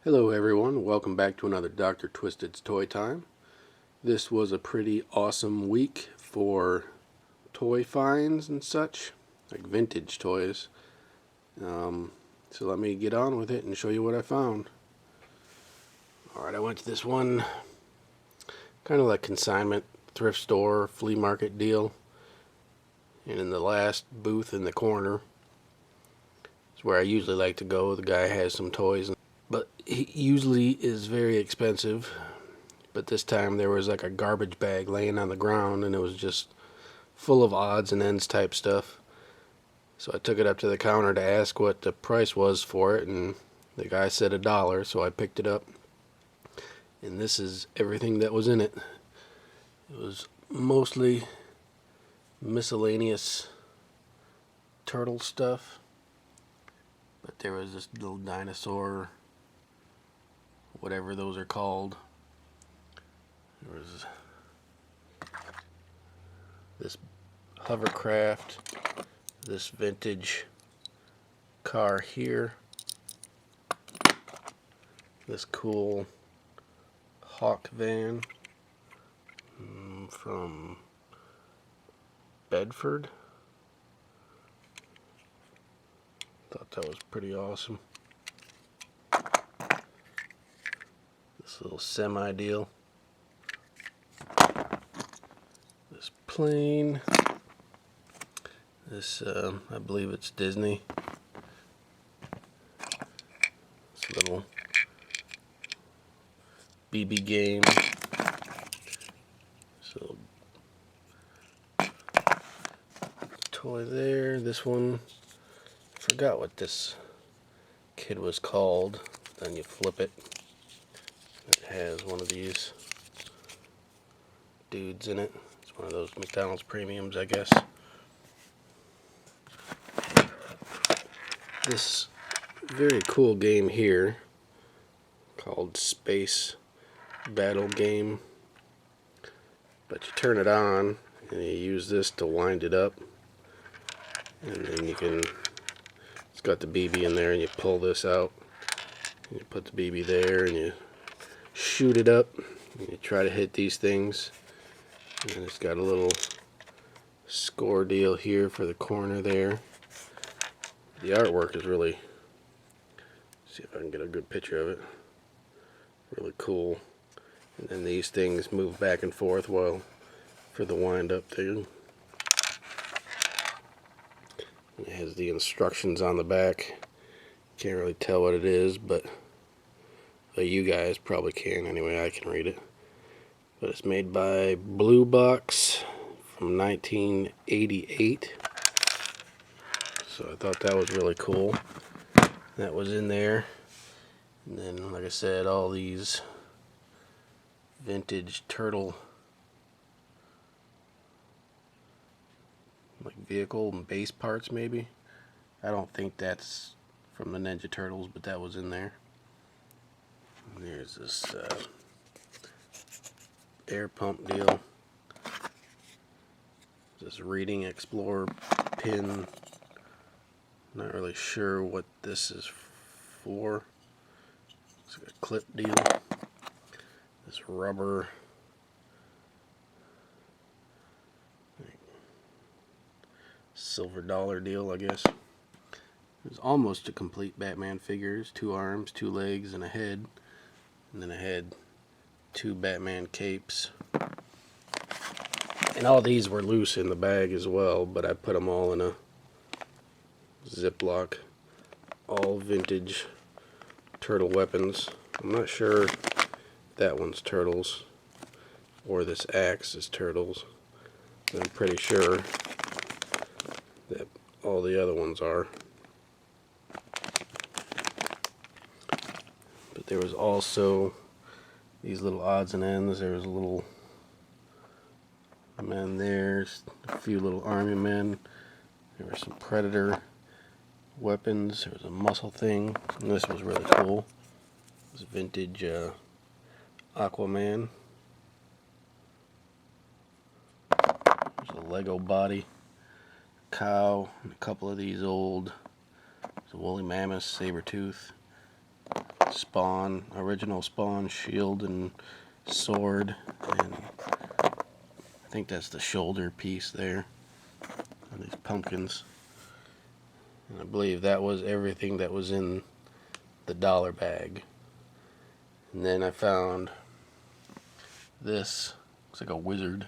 Hello everyone, welcome back to another Dr. Twisted's Toy Time. This was a pretty awesome week for toy finds and such, like vintage toys. So let me get on with it and show you what I found. Alright, I went to this one kind of like consignment thrift store, flea market deal. And in the last booth in the corner is where I usually like to go. The guy has some toys, but he usually is very expensive. But this time there was like a garbage bag laying on the ground and it was just full of odds and ends type stuff. So I took it up to the counter to ask what the price was for it, and the guy said $1, so I picked it up. And this is everything that was in it. It was mostly miscellaneous turtle stuff, but there was this little dinosaur, whatever those are called. There was this hovercraft, this vintage car here, this cool Hawk van from Bedford. Thought that was pretty awesome. This little semi deal. This plane. This, I believe it's Disney. This little BB game. So, toy there. This one, I forgot what this kid was called. Then you flip it. It has one of these dudes in it. It's one of those McDonald's premiums, I guess. This very cool game here called Space Battle Game, but you turn it on and you use this to wind it up, and then you can, it's got the BB in there, and you pull this out and you put the BB there and you shoot it up and you try to hit these things, and it's got a little score deal here for the corner there. The artwork is really, see if I can get a good picture of it, really cool. And then these things move back and forth while for the wind up thing. It has the instructions on the back. Can't really tell what it is, but you guys probably can. Anyway, I can read it. But it's made by Blue Box from 1988. So I thought that was really cool. That was in there. And then, like I said, all these vintage turtle like vehicle and base parts, maybe. I don't think that's from the Ninja Turtles, but that was in there. And there's this air pump deal. This Reading Explorer pin. Not really sure what this is for. It's like a clip deal. This rubber silver dollar deal, I guess. It's almost a complete Batman figures. 2 arms, 2 legs, and a head. And then I had 2 Batman capes. And all these were loose in the bag as well, but I put them all in a Ziploc. All vintage turtle weapons. I'm not sure if that one's turtles or this axe is turtles. I'm pretty sure that all the other ones are. But there was also these little odds and ends. There was a little men there, a few little army men. There were some Predator weapons. There was a muscle thing, and this was really cool. It was vintage Aquaman. There's a Lego body, cow, and a couple of these old, woolly mammoth, saber tooth. Spawn, original Spawn shield and sword, and I think that's the shoulder piece there of these pumpkins. And I believe that was everything that was in the dollar bag. And then I found this. Looks like a wizard.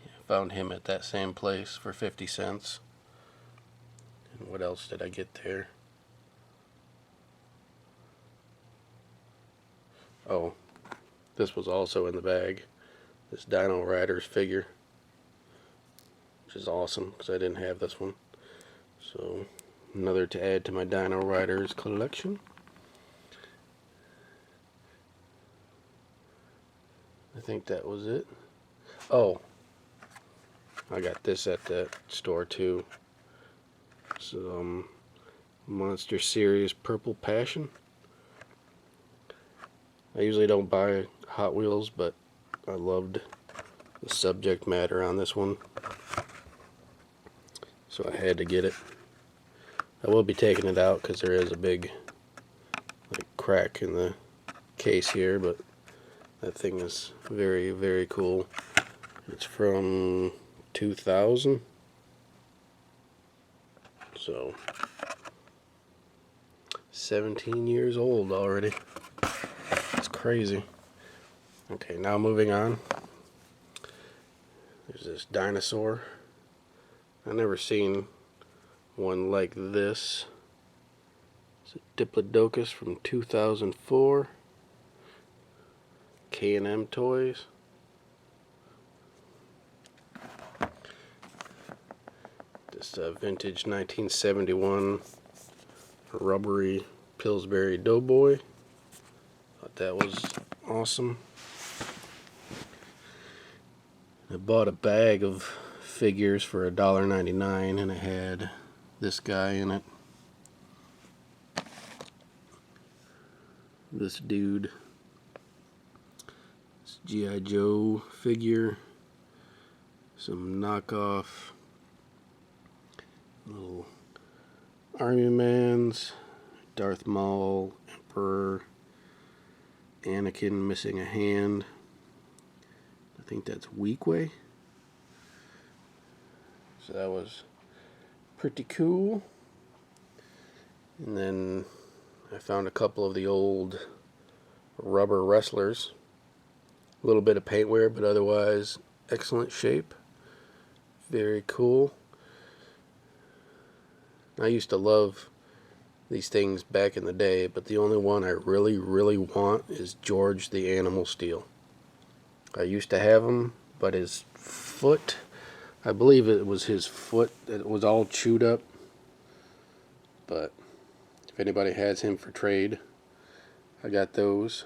I found him at that same place for 50 cents. And what else did I get there? Oh, this was also in the bag. This Dino Riders figure, which is awesome because I didn't have this one. So another to add to my Dino Riders collection. I think that was it. Oh, I got this at the store too. Some Monster Series Purple Passion. I usually don't buy Hot Wheels, but I loved the subject matter on this one, so I had to get it. I will be taking it out because there is a big crack in the case here, but that thing is very, very cool. It's from 2000, so 17 years old already. It's crazy. Okay, now moving on. There's this dinosaur. I've never seen one like this. It's a Diplodocus from 2004. K&M Toys. This vintage 1971 rubbery Pillsbury Doughboy. Thought that was awesome. I bought a bag of figures for $1.99 and it had this guy in it. This dude. This G.I. Joe figure. Some knockoff little Army Mans. Darth Maul, Emperor, Anakin missing a hand. I think that's Weequay. So that was pretty cool. And then I found a couple of the old rubber wrestlers. A little bit of paint wear, but otherwise excellent shape. Very cool. I used to love these things back in the day, but the only one I really, really want is George the Animal Steel. I used to have him, but his foot, I believe it was his foot that was all chewed up. But if anybody has him for trade, I got those.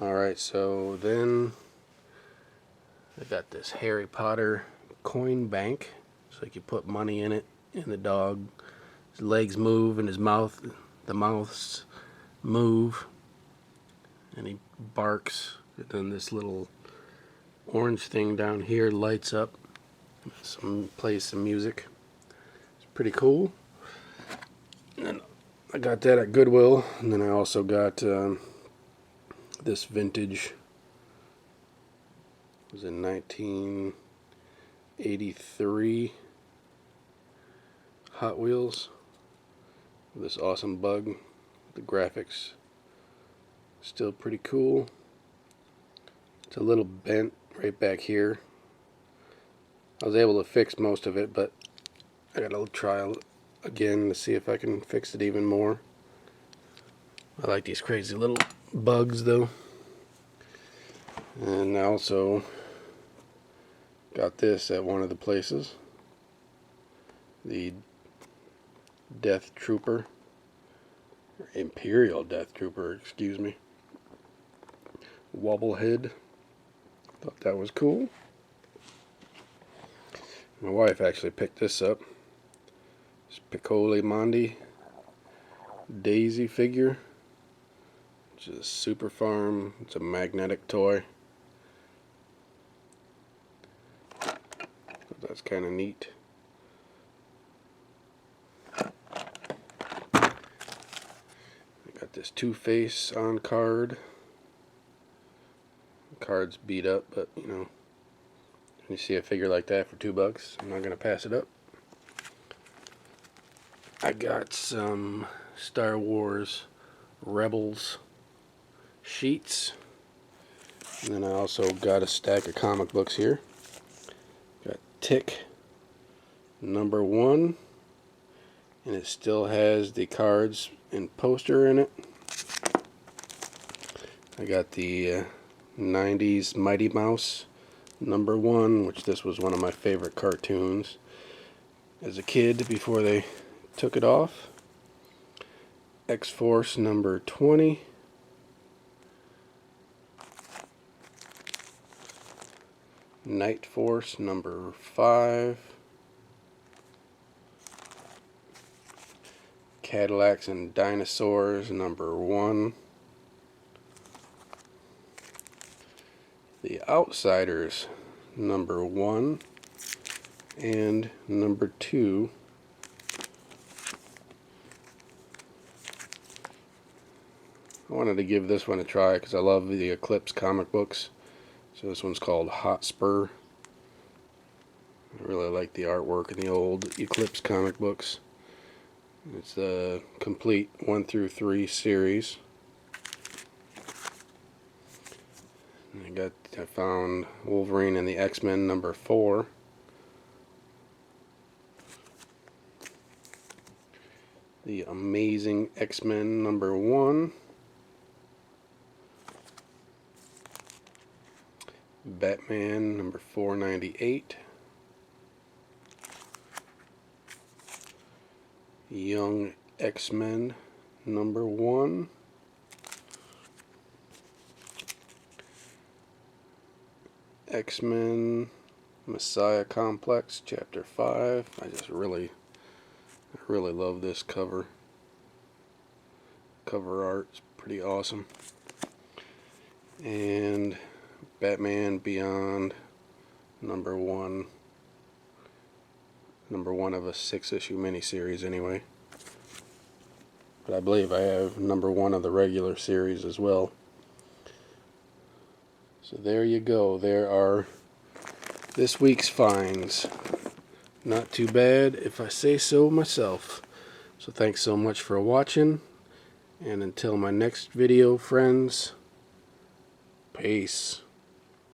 Alright, so then I got this Harry Potter coin bank. So you can put money in it, and the dog, his legs move and his mouth, the mouths move, and he barks. And then this little orange thing down here lights up. Plays some music. It's pretty cool. And then I got that at Goodwill, and then I also got this vintage. It was in 1983 Hot Wheels. This awesome bug. The graphics still pretty cool. It's a little bent right back here. I was able to fix most of it, but I gotta try again to see if I can fix it even more. I like these crazy little bugs though. And I also got this at one of the places. The Death Trooper. Or Imperial Death Trooper, excuse me. Wobblehead. Thought that was cool. My wife actually picked this up. It's Piccoli Mondi Daisy figure. Which is Super Farm. It's a magnetic toy. That's kind of neat. this Two-Face on card. The card's beat up, but you know, when you see a figure like that for $2, I'm not gonna pass it up. I got some Star Wars Rebels sheets, and then I also got a stack of comic books here. Got Tick #1, and it still has the cards and poster in it. I got the 90s Mighty Mouse #1, which this was one of my favorite cartoons as a kid before they took it off. X-Force #20. Night Force #5. Cadillacs and Dinosaurs #1. The Outsiders #1 and #2. I wanted to give this one a try because I love the Eclipse comic books. So this one's called Hotspur. I really like the artwork in the old Eclipse comic books. It's a complete 1-3 series. I found Wolverine and the X-Men #4. The Amazing X-Men #1. Batman #498. Young X-Men #1. X-Men Messiah Complex Chapter 5. I really love this cover. Cover art's pretty awesome. And Batman Beyond #1. #1 of a 6-issue miniseries anyway. But I believe I have #1 of the regular series as well. So there you go. There are this week's finds. Not too bad if I say so myself. So thanks so much for watching. And until my next video, friends, peace.